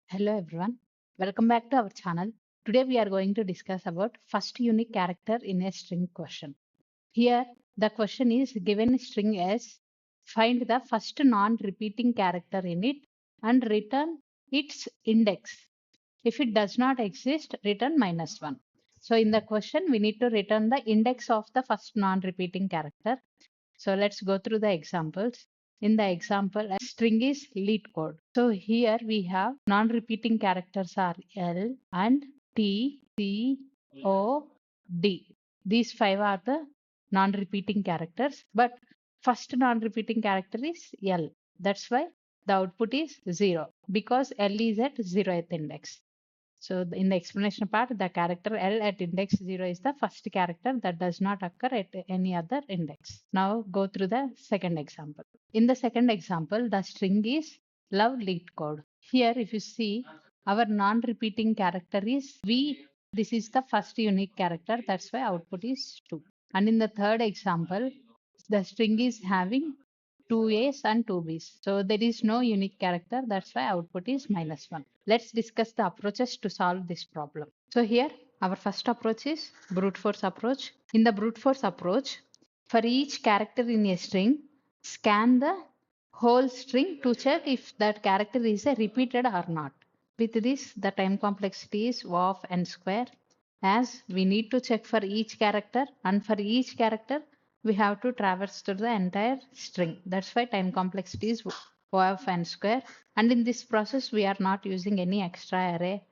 Hello everyone, welcome back to our channel. Today we are going to discuss about first unique character in a string question. Here the question is given a string as find the first non-repeating character in it and return its index. If it does not exist, return -1. So in the question we need to return the index of the first non-repeating character. So let's go through the examples. In the example, a string is LeetCode. So here we have non-repeating characters are L and T, C, O, D. These five are the non-repeating characters, but first non-repeating character is L. That's why the output is 0 because L is at 0th index. So in the explanation part, the character L at index 0 is the first character that does not occur at any other index. Now go through the second example. In the second example, the string is love LeetCode. Here, if you see, our non-repeating character is V. This is the first unique character. That's why output is 2. And in the third example, the string is having two A's and two B's. So there is no unique character. That's why output is -1. Let's discuss the approaches to solve this problem. So here our first approach is brute force approach. In the brute force approach, for each character in a string, scan the whole string to check if that character is a repeated or not. With this, the time complexity is O of n square, as we need to check for each character, and for each character we have to traverse through the entire string. That's why time complexity is O of n square. And in this process, we are not using any extra array.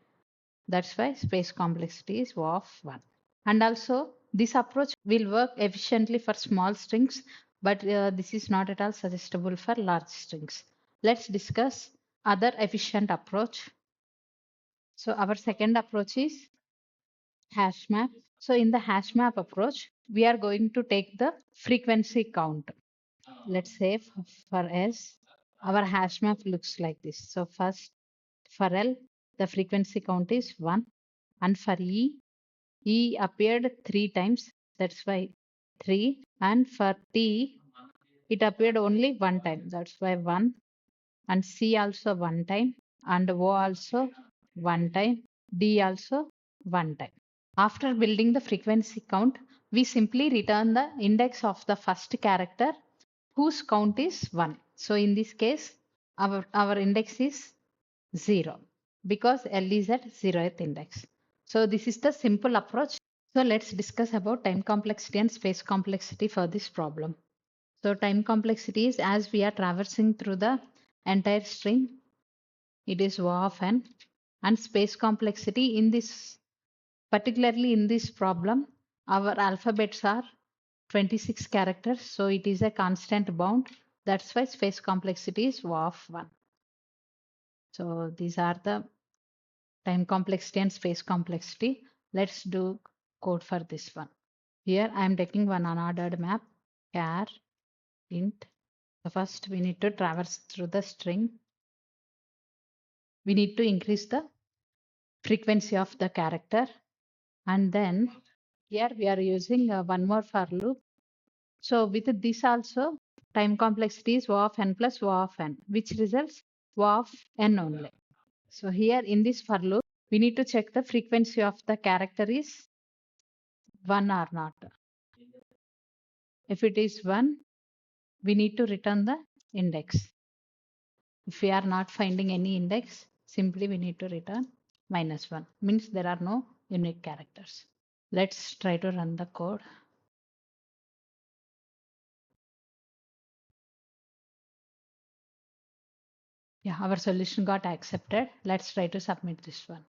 That's why space complexity is O of 1. And also, this approach will work efficiently for small strings, but this is not at all suggestible for large strings. Let's discuss other efficient approach. So our second approach is hash map. So in the hash map approach, we are going to take the frequency count. Let's say for S, our hash map looks like this. So first for L, the frequency count is 1. And for E appeared 3 times. That's why 3. And for T, it appeared only 1 time. That's why 1. And C also 1 time. And O also 1 time. D also 1 time. After building the frequency count, we simply return the index of the first character whose count is 1. So in this case, our index is 0 because L is at 0th index. So this is the simple approach. So let's discuss about time complexity and space complexity for this problem. So time complexity is as we are traversing through the entire string, it is O of n, and space complexity in this, particularly in this problem, our alphabets are 26 characters, so it is a constant bound. That's why space complexity is O of 1. So these are the time complexity and space complexity. Let's do code for this one. Here I am taking one unordered map, char int. So first we need to traverse through the string. We need to increase the frequency of the character, and then here we are using one more for loop. So with this also, time complexity is O of n plus O of n, which results O of n only. So here in this for loop, we need to check the frequency of the character is 1 or not. If it is 1, we need to return the index. If we are not finding any index, simply we need to return -1, means there are no unique characters. Let's try to run the code. Yeah, our solution got accepted. Let's try to submit this one.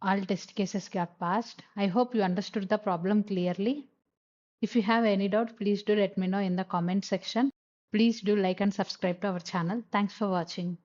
All test cases got passed. I hope you understood the problem clearly. If you have any doubt, please do let me know in the comment section. Please do like and subscribe to our channel. Thanks for watching.